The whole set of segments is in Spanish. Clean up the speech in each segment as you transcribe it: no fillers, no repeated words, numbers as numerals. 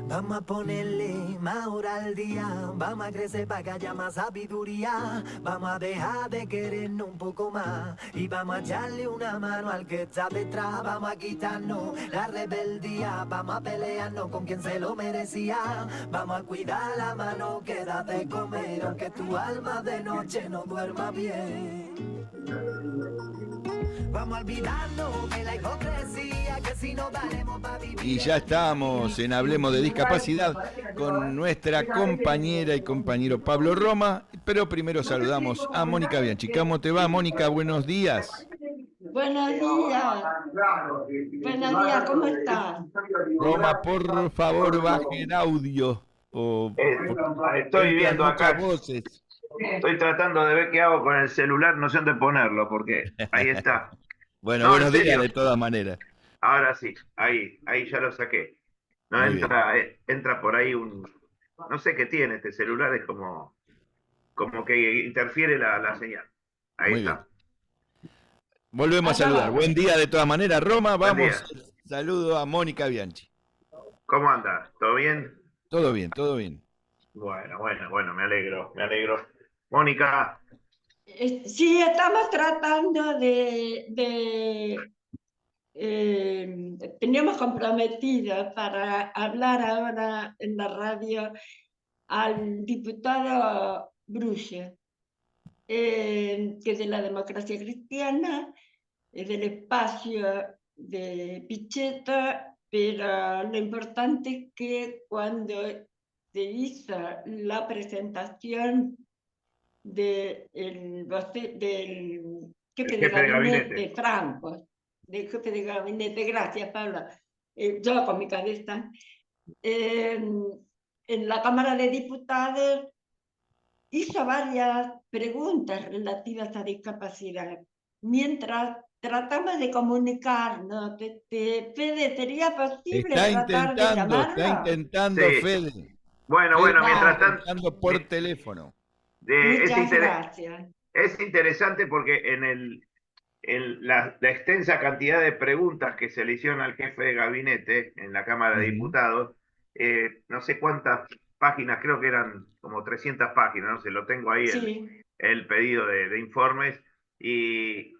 Vamos a ponerle más hora al día, vamos a crecer para que haya más sabiduría, vamos a dejar de querernos un poco más y vamos a echarle una mano al que está detrás, vamos a quitarnos la rebeldía, vamos a pelearnos con quien se lo merecía, vamos a cuidar la mano que da de comer, aunque tu alma de noche no duerma bien. Vamos a olvidarnos de la hipocresía, que si no daremos para vivir. Y ya estamos en Hablemos de Discapacidad con nuestra compañera y compañero Pablo Roma, pero primero saludamos a Mónica Bianchi. ¿Cómo te va, Mónica? Buenos días. Buenos días. Buenos días, ¿cómo estás? Roma, por favor, baje el audio. Estoy Entran viendo muchas acá, voces. estoy tratando de ver qué hago con el celular, no sé dónde ponerlo, porque ahí está. Bueno, No, en buenos días serio, de todas maneras. ahora sí, ahí ya lo saqué. No Muy bien, entra por ahí no sé qué tiene este celular, es como que interfiere la señal. Ahí muy bien. está. Volvemos a Allá saludar. vamos. Buen día de todas maneras, Roma. Buen Vamos, día. saludo a Mónica Bianchi. ¿Cómo anda? ¿Todo bien? Todo bien, todo bien. Bueno, me alegro, me alegro. Mónica, Sí, estamos tratando teníamos comprometido para hablar ahora en la radio al diputado Bruce, que es de la democracia cristiana, es del espacio de Pichetto, pero lo importante es que cuando se hizo la presentación del jefe el de jefe de gabinete gabinete. Franco, del jefe de gabinete, gracias Paula, yo con mi cabeza, en la Cámara de Diputados hizo varias preguntas relativas a discapacidad. Mientras tratamos de comunicarnos, Fede, ¿sería posible tratar de Está llamarlo? intentando Sí, Fede. Fede bueno, está mientras tanto, intentando por teléfono. es, Muchas inter- gracias. es interesante porque la extensa cantidad de preguntas que se le hicieron al jefe de gabinete en la Cámara de Ujú. Diputados, no sé cuántas páginas, creo que eran como 300 páginas, no sé, lo tengo ahí Sí. el pedido de informes, y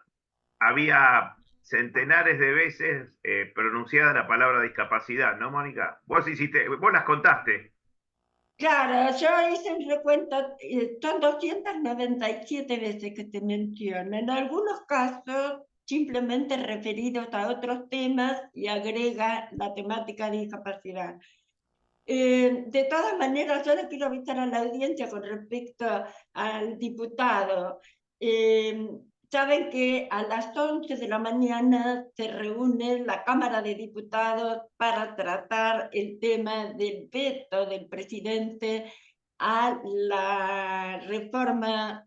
había centenares de veces pronunciada la palabra discapacidad, ¿no, Mónica? Vos las contaste. Claro, yo hice un recuento, son 297 veces que se menciona, en algunos casos simplemente referidos a otros temas y agrega la temática de discapacidad. De todas maneras, yo le quiero avisar a la audiencia con respecto al diputado. Eh, Saben que a las 11 de la mañana se reúne la Cámara de Diputados para tratar el tema del veto del presidente a la reforma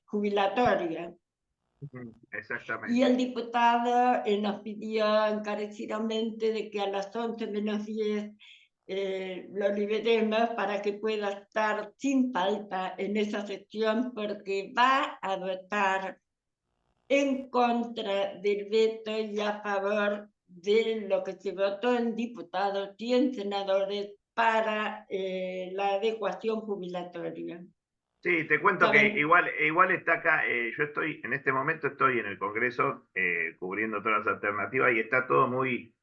jubilatoria. Y Exactamente. el diputado nos pidió encarecidamente de que a las 11 menos 10 lo liberemos para que pueda estar sin falta en esa sesión, porque va a votar en contra del veto y a favor de lo que se votó en diputados y en senadores para la adecuación jubilatoria. Sí, te cuento que ¿Saben? igual está acá, en este momento estoy en el Congreso cubriendo todas las alternativas y está todo muy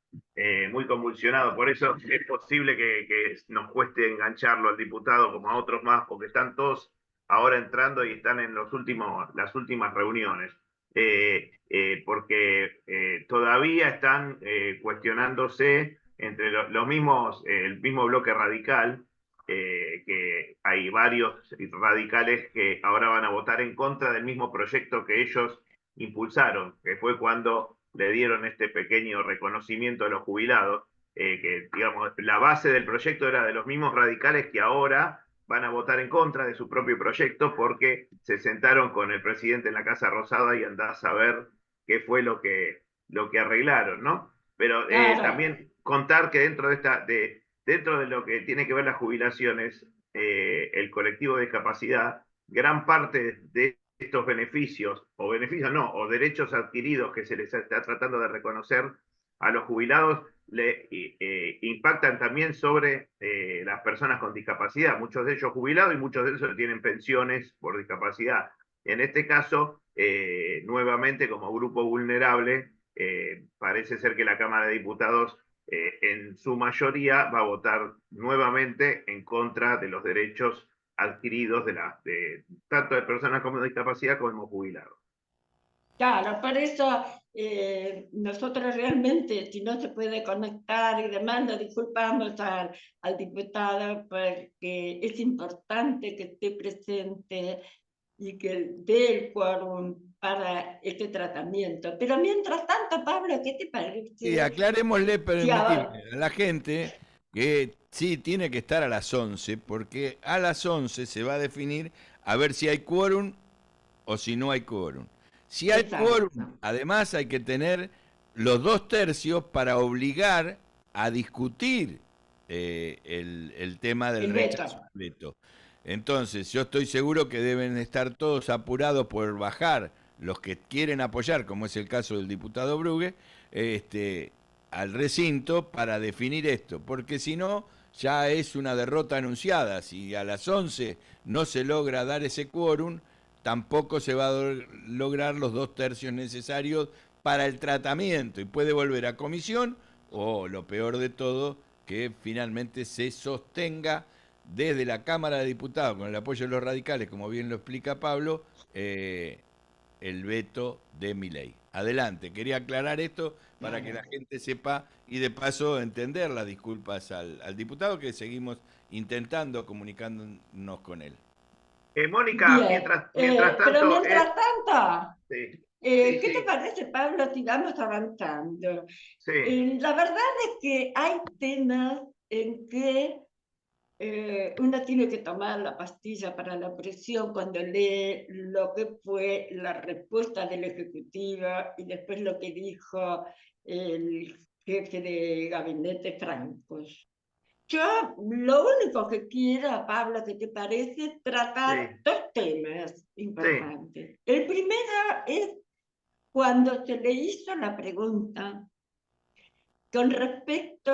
convulsionado. Por eso es posible que nos cueste engancharlo al diputado como a otros más, porque están todos ahora entrando y están en las últimas reuniones. Porque todavía están cuestionándose entre los mismos, el mismo bloque radical, que hay varios radicales que ahora van a votar en contra del mismo proyecto que ellos impulsaron, que fue cuando le dieron este pequeño reconocimiento a los jubilados, que digamos, la base del proyecto era de los mismos radicales que ahora van a votar en contra de su propio proyecto porque se sentaron con el presidente en la Casa Rosada y andá a saber qué fue lo que arreglaron, ¿no? Pero Claro, también contar que dentro de lo que tiene que ver las jubilaciones, el colectivo de discapacidad, gran parte de estos beneficios no, o derechos adquiridos que se les está tratando de reconocer a los jubilados, impactan también sobre las personas con discapacidad, muchos de ellos jubilados y muchos de ellos tienen pensiones por discapacidad. En este caso, nuevamente como grupo vulnerable, parece ser que la Cámara de Diputados en su mayoría va a votar nuevamente en contra de los derechos adquiridos tanto de personas con discapacidad como jubilados. Claro, por eso nosotros realmente, si no se puede conectar y demás, nos disculpamos al diputado porque es importante que esté presente y que dé el quórum para este tratamiento. Pero mientras tanto, Pablo, ¿qué te parece? Sí, aclarémosle, Sí, ahora, a la gente que sí tiene que estar a las 11, porque a las 11 se va a definir a ver si hay quórum o si no hay quórum. Si hay exacto. quórum, además hay que tener los 2/3 para obligar a discutir el tema del El rechazo veto. al veto. Entonces, yo estoy seguro que deben estar todos apurados por bajar los que quieren apoyar, como es el caso del diputado Brugue, al recinto para definir esto, porque si no, ya es una derrota anunciada. Si a las 11 no se logra dar ese quórum, tampoco se va a lograr los 2/3 necesarios para el tratamiento y puede volver a comisión o, lo peor de todo, que finalmente se sostenga desde la Cámara de Diputados, con el apoyo de los radicales, como bien lo explica Pablo, el veto de Milei. Adelante, quería aclarar esto para que la gente sepa y de paso entender las disculpas al diputado, que seguimos intentando comunicándonos con él. Mónica, Bien, mientras pero tanto, mientras tanto, sí, sí, ¿qué te sí, parece, Pablo, si vamos avanzando? sí, La verdad es que hay temas en que uno tiene que tomar la pastilla para la presión cuando lee lo que fue la respuesta del Ejecutivo y después lo que dijo el jefe de gabinete Francos. Yo lo único que quiero, Pablo, que te parece, es tratar sí, dos temas sí, importantes. El primero es cuando se le hizo la pregunta con respecto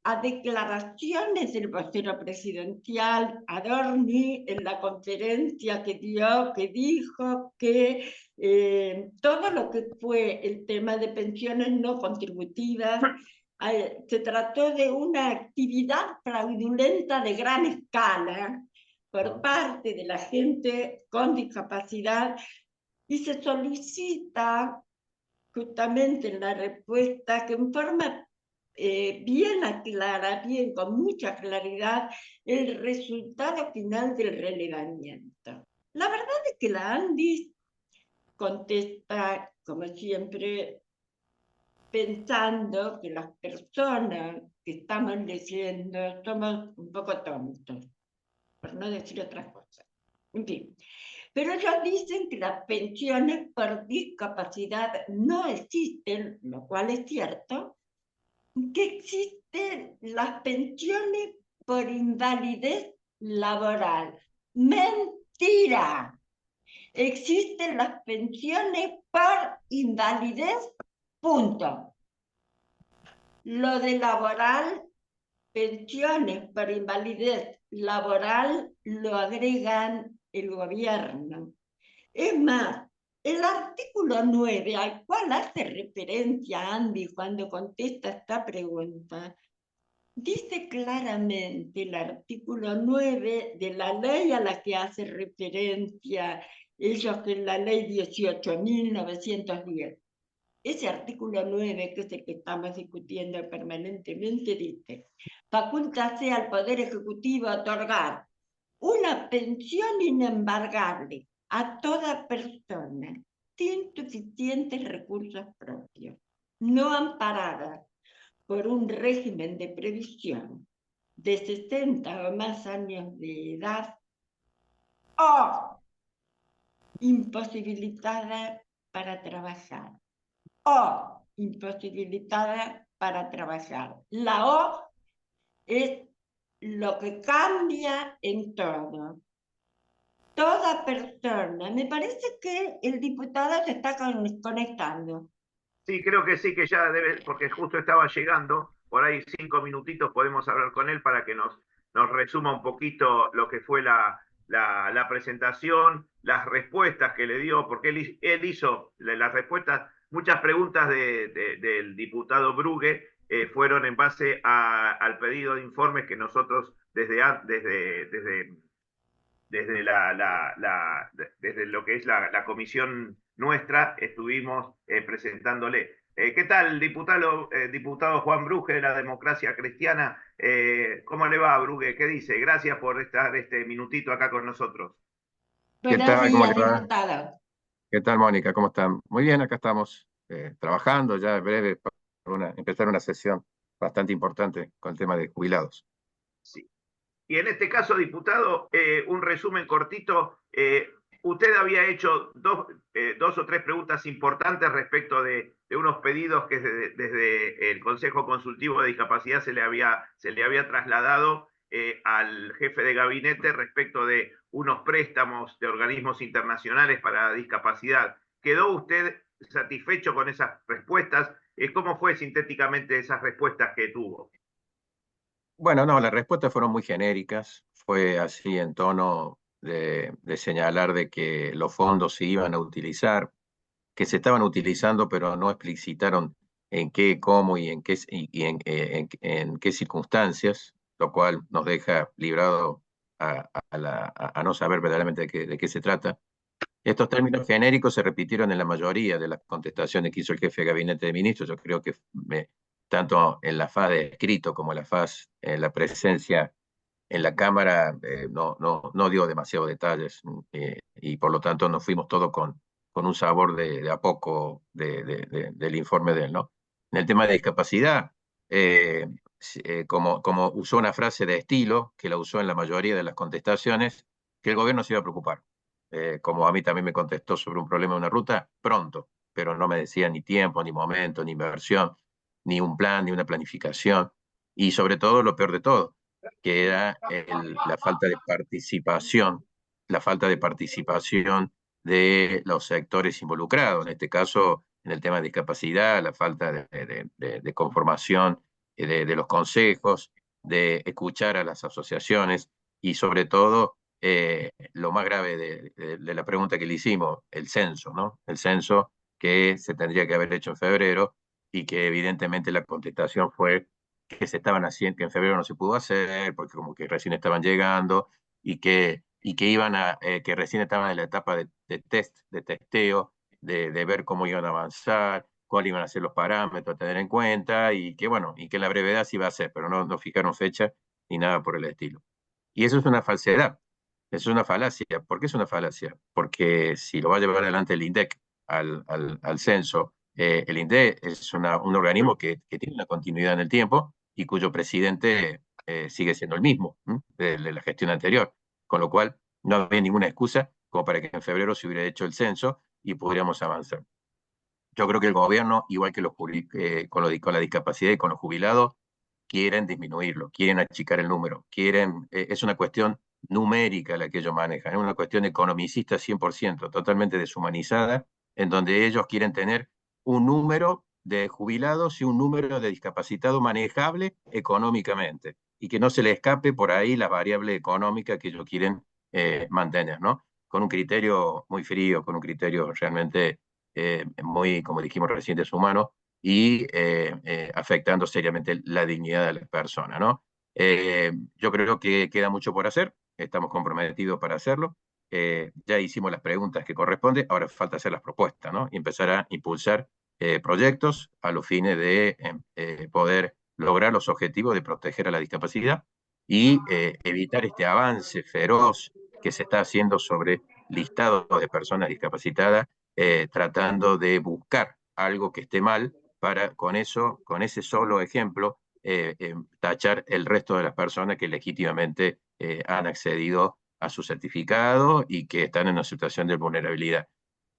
a declaraciones del vocero presidencial Adorni en la conferencia que dio, que dijo que todo lo que fue el tema de pensiones no contributivas se trató de una actividad fraudulenta de gran escala por parte de la gente con discapacidad y se solicita justamente en la respuesta que en forma bien aclara, bien, con mucha claridad, el resultado final del relevamiento. La verdad es que la Andis contesta, como siempre, pensando que las personas que estamos leyendo somos un poco tontos, por no decir otra cosa. En fin, pero ellos dicen que las pensiones por discapacidad no existen, lo cual es cierto, que existen las pensiones por invalidez laboral. Mentira. Existen las pensiones por invalidez, punto. Lo de laboral, pensiones por invalidez laboral, lo agregan el gobierno. Es más, el artículo 9, al cual hace referencia Andy cuando contesta esta pregunta, dice claramente el artículo 9 de la ley a la que hace referencia ellos, que es la ley 18.910. Ese artículo 9, que es el que estamos discutiendo permanentemente, dice: facúltase al Poder Ejecutivo otorgar una pensión inembargable a toda persona sin suficientes recursos propios, no amparada por un régimen de previsión de 60 o más años de edad o imposibilitada para trabajar. O imposibilitada para trabajar. La O es lo que cambia en todo. Toda persona. Me parece que el diputado se está conectando. sí, creo que sí, que ya debe, porque justo estaba llegando. por ahí 5 minutitos podemos hablar con él para que nos resuma un poquito lo que fue la presentación, las respuestas que le dio, porque él hizo las respuestas, muchas preguntas del diputado Brugge fueron en base al pedido de informes que nosotros desde lo que es la comisión nuestra estuvimos presentándole. ¿Qué tal, diputado Juan Brugge de la Democracia Cristiana? ¿Cómo le va, Brugge? ¿Qué dice? Gracias por estar este minutito acá con nosotros. ¿Qué Buenos tal? ¿Cómo le días, va? diputado. ¿Qué tal, Mónica? ¿Cómo están? Muy bien, acá estamos trabajando ya en breve para empezar una sesión bastante importante con el tema de jubilados. Sí. Y en este caso, diputado, un resumen cortito. Usted había hecho dos o tres preguntas importantes respecto de unos pedidos que desde el Consejo Consultivo de Discapacidad se le había trasladado al jefe de gabinete respecto de unos préstamos de organismos internacionales para discapacidad. ¿Quedó usted satisfecho con esas respuestas? ¿Cómo fue sintéticamente esas respuestas que tuvo? Bueno, no, las respuestas fueron muy genéricas. Fue así en tono de señalar de que los fondos se iban a utilizar, que se estaban utilizando, pero no explicitaron en qué, cómo y en qué circunstancias, lo cual nos deja librado a no saber verdaderamente de qué se trata. Estos términos genéricos se repitieron en la mayoría de las contestaciones que hizo el jefe de gabinete de ministros. Yo creo que tanto en la faz de escrito como en la faz, en la presencia en la Cámara, no dio demasiados detalles y por lo tanto nos fuimos todos con un sabor de a poco del informe de él, ¿no? En el tema de discapacidad, como usó una frase de estilo, que la usó en la mayoría de las contestaciones, que el gobierno se iba a preocupar. Como a mí también me contestó sobre un problema de una ruta, pronto, pero no me decía ni tiempo, ni momento, ni inversión, ni un plan, ni una planificación. Y sobre todo, lo peor de todo, que era la falta de participación de los sectores involucrados, en este caso en el tema de discapacidad, la falta de conformación de los consejos, de escuchar a las asociaciones y sobre todo lo más grave de la pregunta que le hicimos, el censo, ¿no? El censo que se tendría que haber hecho en febrero y que evidentemente la contestación fue que se estaban haciendo, que en febrero no se pudo hacer, porque como que recién estaban llegando que recién estaban en la etapa de testeo, de ver cómo iban a avanzar, cuáles iban a ser los parámetros a tener en cuenta, y que bueno, y que la brevedad sí iba a ser, pero no fijaron fecha ni nada por el estilo. Y eso es una falsedad, eso es una falacia. ¿Por qué es una falacia? Porque si lo va a llevar adelante el INDEC al censo, el INDEC es un organismo que tiene una continuidad en el tiempo y cuyo presidente sigue siendo el mismo de la gestión anterior, con lo cual no había ninguna excusa como para que en febrero se hubiera hecho el censo y pudiéramos avanzar. Yo creo que el gobierno, igual que con la discapacidad y con los jubilados, quieren disminuirlo, quieren achicar el número, es una cuestión numérica la que ellos manejan, es una cuestión economicista 100%, totalmente deshumanizada, en donde ellos quieren tener un número de jubilados y un número de discapacitados manejable económicamente, y que no se le escape por ahí la variable económica que ellos quieren mantener, ¿no? Con un criterio muy frío, con un criterio realmente muy, como dijimos recién, deshumano, y afectando seriamente la dignidad de la persona, ¿no? Yo creo que queda mucho por hacer, estamos comprometidos para hacerlo, ya hicimos las preguntas que corresponden, ahora falta hacer las propuestas, ¿no? Y empezar a impulsar proyectos a los fines de poder lograr los objetivos de proteger a la discapacidad y evitar este avance feroz que se está haciendo sobre listados de personas discapacitadas, tratando de buscar algo que esté mal para con ese solo ejemplo, tachar el resto de las personas que legítimamente han accedido a su certificado y que están en una situación de vulnerabilidad.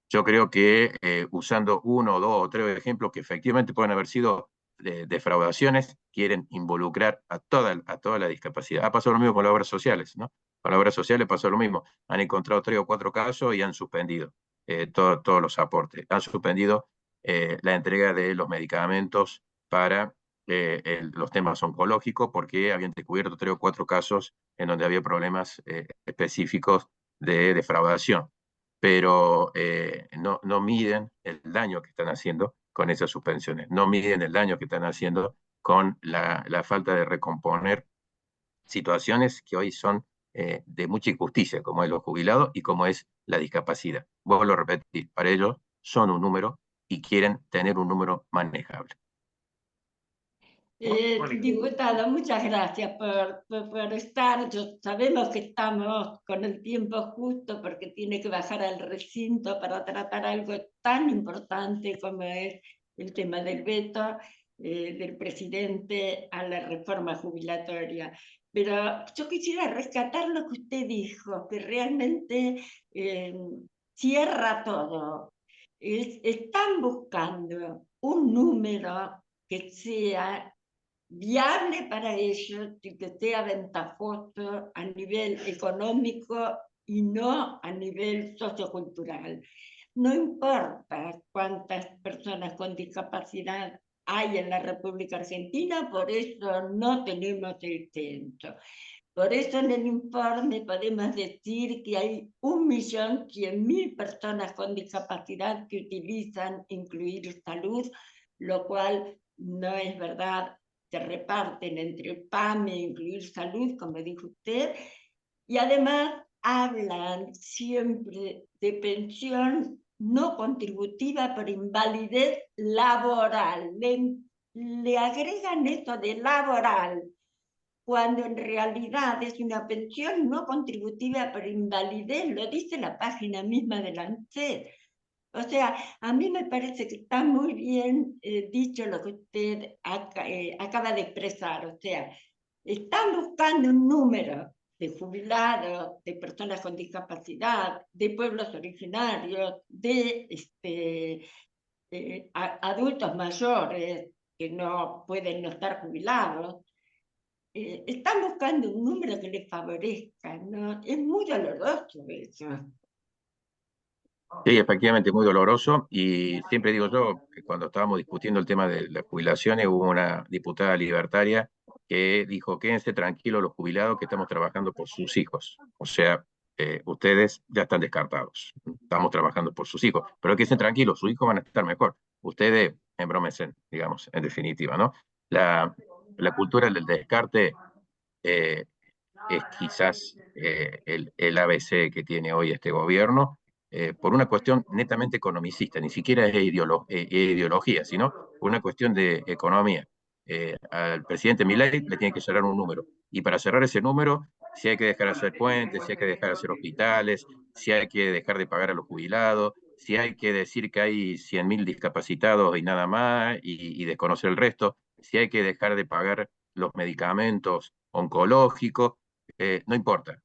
Yo creo que usando uno, dos o tres ejemplos que efectivamente pueden haber sido defraudaciones, quieren involucrar a toda la discapacidad. Ha pasado lo mismo con las obras sociales, ¿no? Con las obras sociales pasó lo mismo. Han encontrado 3 o 4 casos y han suspendido todos los aportes. Han suspendido la entrega de los medicamentos para los temas oncológicos, porque habían descubierto 3 o 4 casos en donde había problemas específicos de defraudación, pero no miden el daño que están haciendo con esas suspensiones, no miden el daño que están haciendo con la falta de recomponer situaciones que hoy son de mucha injusticia, como es los jubilados y como es la discapacidad. Vuelvo a repetir, para ellos son un número y quieren tener un número manejable. Diputado, muchas gracias por estar. Sabemos que estamos con el tiempo justo porque tiene que bajar al recinto para tratar algo tan importante como es el tema del veto del presidente a la reforma jubilatoria. Pero yo quisiera rescatar lo que usted dijo, que realmente cierra todo. Están buscando un número que sea viable para ellos y que sea ventajoso a nivel económico y no a nivel sociocultural. No importa cuántas personas con discapacidad hay en la República Argentina, por eso no tenemos el censo. Por eso en el informe podemos decir que hay 1.100.000 personas con discapacidad que utilizan incluir salud, lo cual no es verdad. Se reparten entre PAME e incluir salud, como dijo usted, y además hablan siempre de pensión no contributiva por invalidez laboral. Le agregan esto de laboral, cuando en realidad es una pensión no contributiva por invalidez, lo dice la página misma del ANSES. O sea, a mí me parece que está muy bien dicho lo que usted acaba de expresar. O sea, están buscando un número de jubilados, de personas con discapacidad, de pueblos originarios, de adultos mayores que no pueden no estar jubilados. Están buscando un número que les favorezca, ¿no? Es muy doloroso eso. Sí, efectivamente, muy doloroso. Y siempre digo yo, que cuando estábamos discutiendo el tema de las jubilaciones, hubo una diputada libertaria que dijo: quédense tranquilos los jubilados que estamos trabajando por sus hijos. O sea, ustedes ya están descartados. Estamos trabajando por sus hijos. Pero quédense tranquilos, sus hijos van a estar mejor. Ustedes embrómense, digamos, en definitiva, ¿no? La cultura del descarte es quizás el ABC que tiene hoy este gobierno, por una cuestión netamente economicista, ni siquiera es ideología, sino por una cuestión de economía. Al presidente Milei le tiene que cerrar un número, y para cerrar ese número, si hay que dejar de hacer puentes, si hay que dejar de hacer hospitales, si hay que dejar de pagar a los jubilados, si hay que decir que hay 100.000 discapacitados y nada más, y desconocer el resto, si hay que dejar de pagar los medicamentos oncológicos, no importa.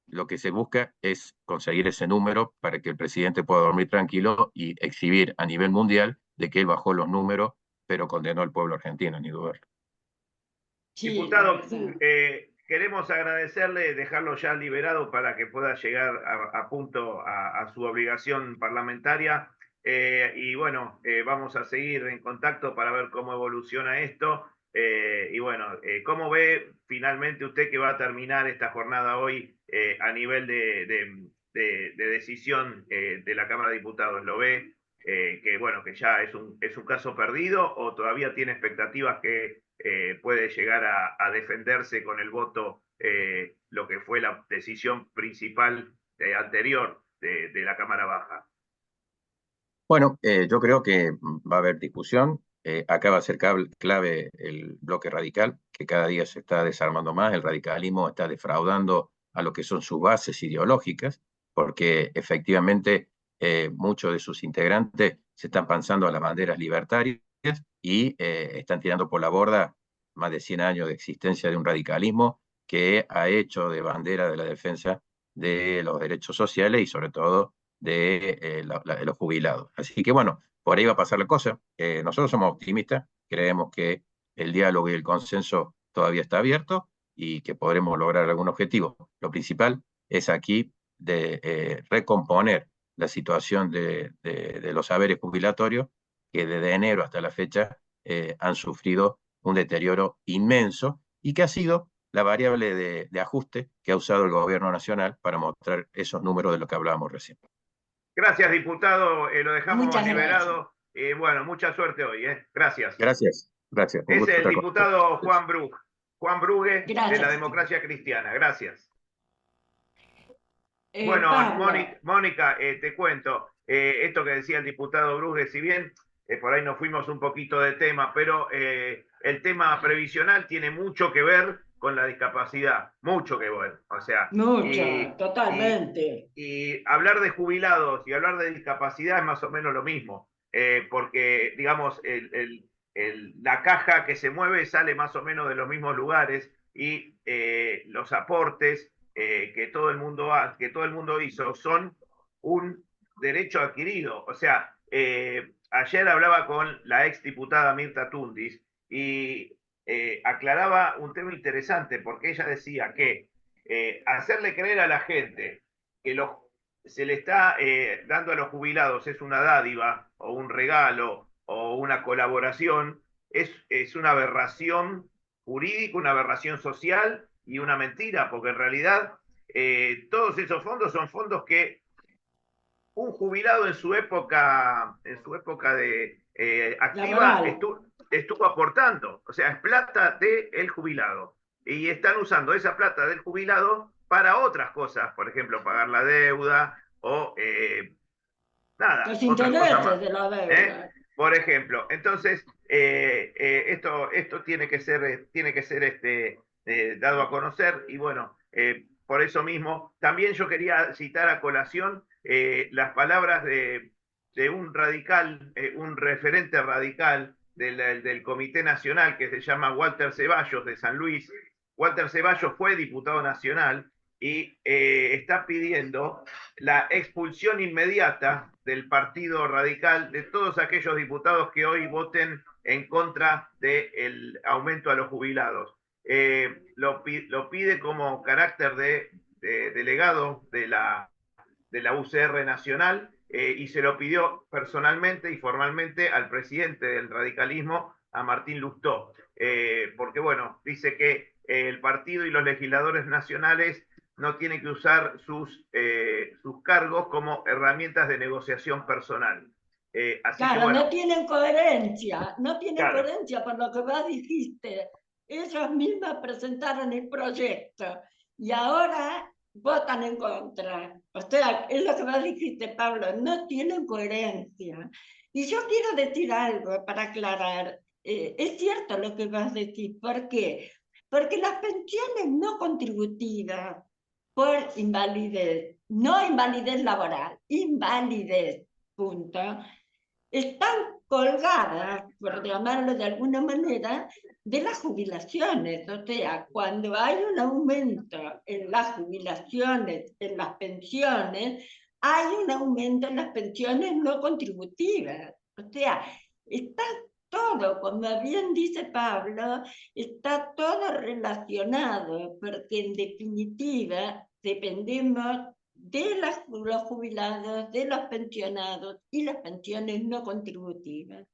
Lo que se busca es conseguir ese número para que el presidente pueda dormir tranquilo y exhibir a nivel mundial de que él bajó los números, pero condenó al pueblo argentino, ni dudarlo. Sí, Diputado, queremos agradecerle, dejarlo ya liberado para que pueda llegar a punto a su obligación parlamentaria. Y bueno, vamos a seguir en contacto para ver cómo evoluciona esto. Y bueno, ¿cómo ve finalmente usted que va a terminar esta jornada hoy a nivel de decisión de la Cámara de Diputados? ¿Lo ve que bueno, que ya es un caso perdido, o todavía tiene expectativas que puede llegar a defenderse con el voto lo que fue la decisión principal anterior de la Cámara Baja? Bueno, yo creo que va a haber discusión. Acá va a ser clave el bloque radical, que cada día se está desarmando más. El radicalismo está defraudando a lo que son sus bases ideológicas, porque efectivamente muchos de sus integrantes se están pasando a las banderas libertarias y están tirando por la borda más de 100 años de existencia de un radicalismo que ha hecho de bandera de la defensa de los derechos sociales y sobre todo de los jubilados. Así que bueno, por ahí va a pasar la cosa. Nosotros somos optimistas, creemos que el diálogo y el consenso todavía está abierto y que podremos lograr algún objetivo. Lo principal es aquí de recomponer la situación de los haberes jubilatorios que desde enero hasta la fecha han sufrido un deterioro inmenso y que ha sido la variable de ajuste que ha usado el gobierno nacional para mostrar esos números de lo que hablábamos recién. Gracias, diputado. Lo dejamos Muchas liberado. Bueno, mucha suerte hoy. Gracias. Gracias. Un Es gusto el estar con diputado ustedes. Juan Brugue, de la gracias. Democracia Cristiana. Gracias. Bueno, Pablo, Mónica, te cuento, esto que decía el diputado Brugue, si bien por ahí nos fuimos un poquito de tema, pero el tema previsional tiene mucho que ver con la discapacidad, mucho que ver. O sea, mucho, y, totalmente. y hablar de jubilados y hablar de discapacidad es más o menos lo mismo, porque, digamos, la caja que se mueve sale más o menos de los mismos lugares y los aportes que todo el mundo hizo son un derecho adquirido. O sea, ayer hablaba con la ex diputada Mirta Tundis y aclaraba un tema interesante porque ella decía que hacerle creer a la gente que se le está dando a los jubilados es una dádiva o un regalo o una colaboración es una aberración jurídica, una aberración social y una mentira, porque en realidad todos esos fondos son fondos que un jubilado en su época de activa Laboral. estuvo aportando. O sea, es plata del jubilado. Y están usando esa plata del jubilado para otras cosas, por ejemplo, pagar la deuda o nada, Los otras cosas intereses más. de la ¿Eh? deuda. Por ejemplo, entonces, esto tiene que ser dado a conocer y bueno, por eso mismo, también yo quería citar a colación las palabras de un radical, un referente radical del Comité Nacional que se llama Walter Ceballos de San Luis. Walter Ceballos fue diputado nacional y está pidiendo la expulsión inmediata del Partido Radical de todos aquellos diputados que hoy voten en contra del aumento a los jubilados. Lo pide como carácter de delegado de la UCR Nacional y se lo pidió personalmente y formalmente al presidente del radicalismo, a Martín Lustó, porque bueno, dice que el partido y los legisladores nacionales no tienen que usar sus cargos como herramientas de negociación personal. Así que Claro, bueno, no tienen claro, coherencia por lo que vos dijiste. Ellos mismos presentaron el proyecto y ahora votan en contra. O sea, es lo que vos dijiste, Pablo, no tienen coherencia. Y yo quiero decir algo para aclarar. Es cierto lo que vos decís. ¿Por qué? Porque las pensiones no contributivas por invalidez, no invalidez laboral, invalidez, punto, están colgadas, por llamarlo de alguna manera, de las jubilaciones. O sea, cuando hay un aumento en las jubilaciones, en las pensiones, hay un aumento en las pensiones no contributivas. O sea, está todo, como bien dice Pablo, está todo relacionado, porque en definitiva dependemos de los jubilados, de los pensionados y las pensiones no contributivas.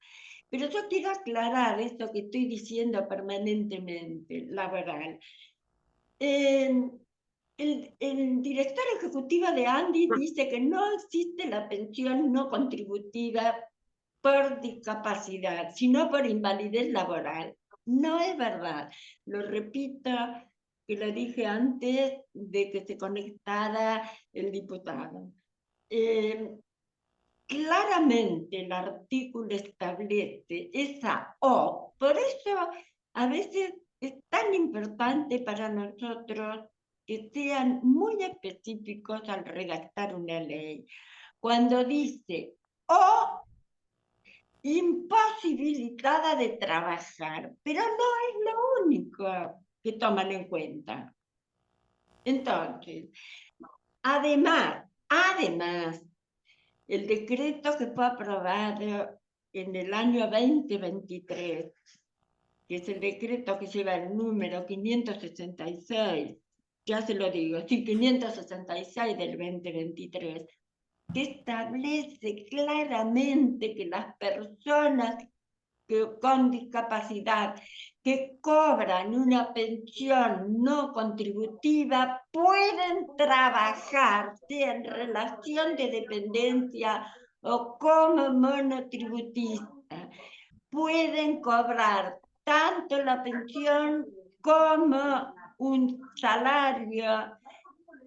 Pero yo quiero aclarar esto que estoy diciendo permanentemente, laboral. El director ejecutivo de Andy dice que no existe la pensión no contributiva por discapacidad, sino por invalidez laboral. No es verdad. Lo repito, que lo dije antes de que se conectara el diputado. Claramente el artículo establece esa O, por eso a veces es tan importante para nosotros que sean muy específicos al redactar una ley. Cuando dice o imposibilitada de trabajar, pero no es lo único que toman en cuenta. Entonces, además, el decreto que fue aprobado en el año 2023, que es el decreto que lleva el número 566, ya se lo digo, sí, 566 del 2023, que establece claramente que las personas con discapacidad que cobran una pensión no contributiva pueden trabajar, sea en relación de dependencia o como monotributistas. Pueden cobrar tanto la pensión como un salario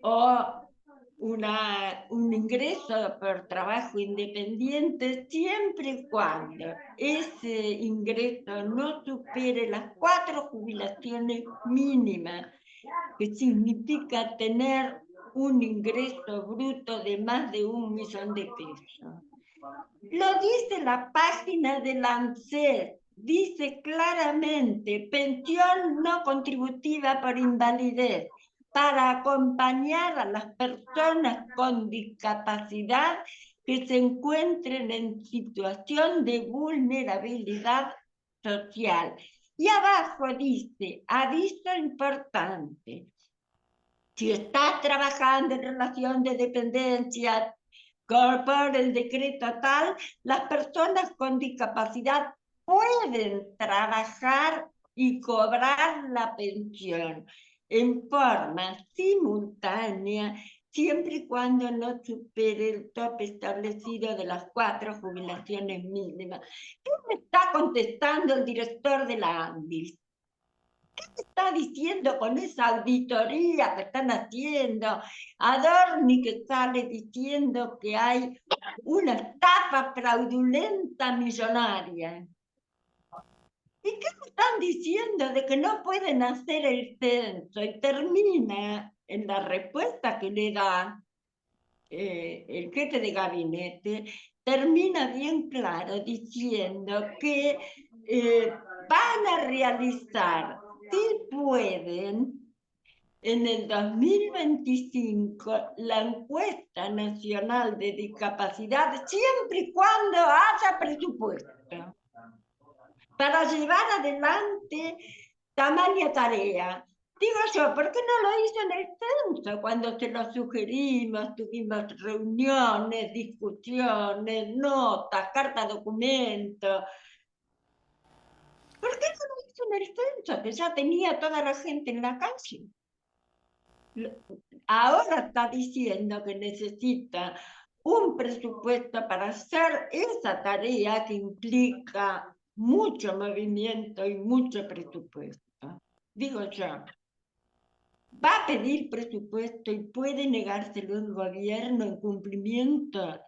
o un ingreso por trabajo independiente, siempre y cuando ese ingreso no supere las 4 jubilaciones mínimas, que significa tener un ingreso bruto de más de 1 millón de pesos. Lo dice la página del ANSES, dice claramente: pensión no contributiva por invalidez, para acompañar a las personas con discapacidad que se encuentren en situación de vulnerabilidad social. Y abajo dice: aviso importante, si estás trabajando en relación de dependencia por el decreto tal, las personas con discapacidad pueden trabajar y cobrar la pensión en forma simultánea, siempre y cuando no supere el tope establecido de las 4 jubilaciones mínimas. ¿Qué me está contestando el director de la ANDIS? ¿Qué está diciendo con esa auditoría que están haciendo? Adorni, que sale diciendo que hay una estafa fraudulenta millonaria. ¿Y qué me están diciendo de que no pueden hacer el censo? Y termina en la respuesta que le da el jefe de gabinete, termina bien claro diciendo que van a realizar, si pueden, en el 2025 la encuesta nacional de discapacidad, siempre y cuando haya presupuesto, para llevar adelante tamaña tarea. Digo yo, ¿por qué no lo hizo en el censo? Cuando se lo sugerimos, tuvimos reuniones, discusiones, notas, carta documento. ¿Por qué no lo hizo en el censo? Que ya tenía toda la gente en la calle. Ahora está diciendo que necesita un presupuesto para hacer esa tarea que implica mucho movimiento y mucho presupuesto. Digo yo, va a pedir presupuesto y puede negárselo el gobierno en cumplimiento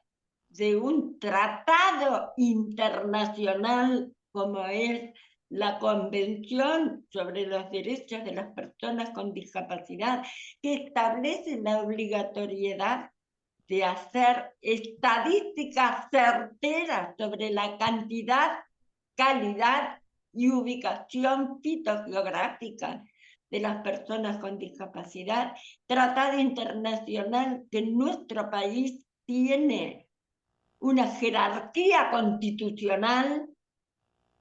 de un tratado internacional como es la Convención sobre los Derechos de las Personas con Discapacidad, que establece la obligatoriedad de hacer estadísticas certeras sobre la cantidad, calidad y ubicación fitogeográfica de las personas con discapacidad, tratado internacional que nuestro país tiene una jerarquía constitucional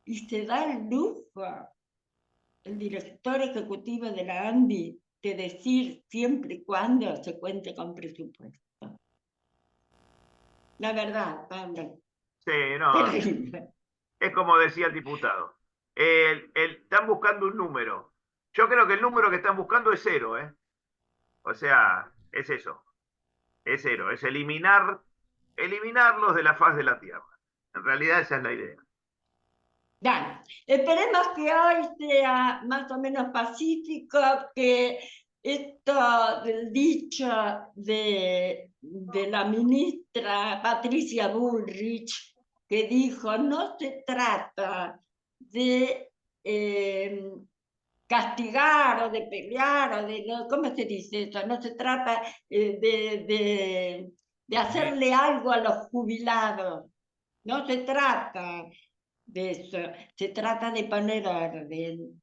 y se da el lujo el director ejecutivo de la ANDI de decir siempre y cuando se cuente con presupuesto. La verdad, Pablo. Sí, no, es como decía el diputado. Están buscando un número. Yo creo que el número que están buscando es 0, ¿eh? O sea, es eso. Es 0, es eliminarlos de la faz de la Tierra. En realidad esa es la idea. Bueno, esperemos que hoy sea más o menos pacífico, que esto del dicho de la ministra Patricia Bullrich, que dijo: no se trata de castigar o de pelear, o de, ¿cómo se dice eso? No se trata de hacerle algo a los jubilados, no se trata de eso, se trata de poner orden.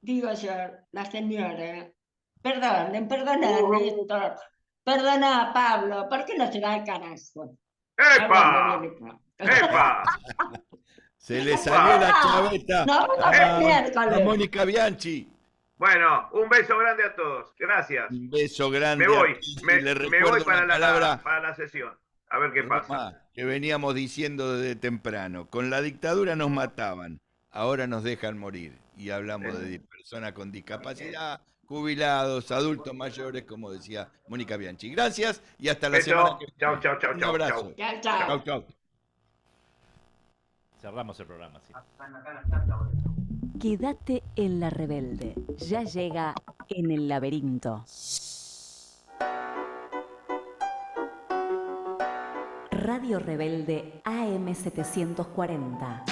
Digo yo, la señora, perdonen, Néstor, perdona, Pablo, ¿por qué no se va al carajo? ¡Epa! ¡Epa! Se le salió la chaveta No, a Mónica Bianchi. Bueno, un beso grande a todos. Gracias. Un beso grande. Me voy. Le Me voy recuerdo para la palabra. para la sesión. A ver qué pasa. que veníamos diciendo desde temprano. Con la dictadura nos mataban, ahora nos dejan morir. Y hablamos de personas con discapacidad, jubilados, adultos mayores, como decía Mónica Bianchi. Gracias y hasta la semana que Beso. Chau, viene. chau, chau, Un chau, abrazo. Chao, Chau, chao. chau. Cerramos el programa, sí. Quédate en La Rebelde. Ya llega En el Laberinto. Radio Rebelde AM 740.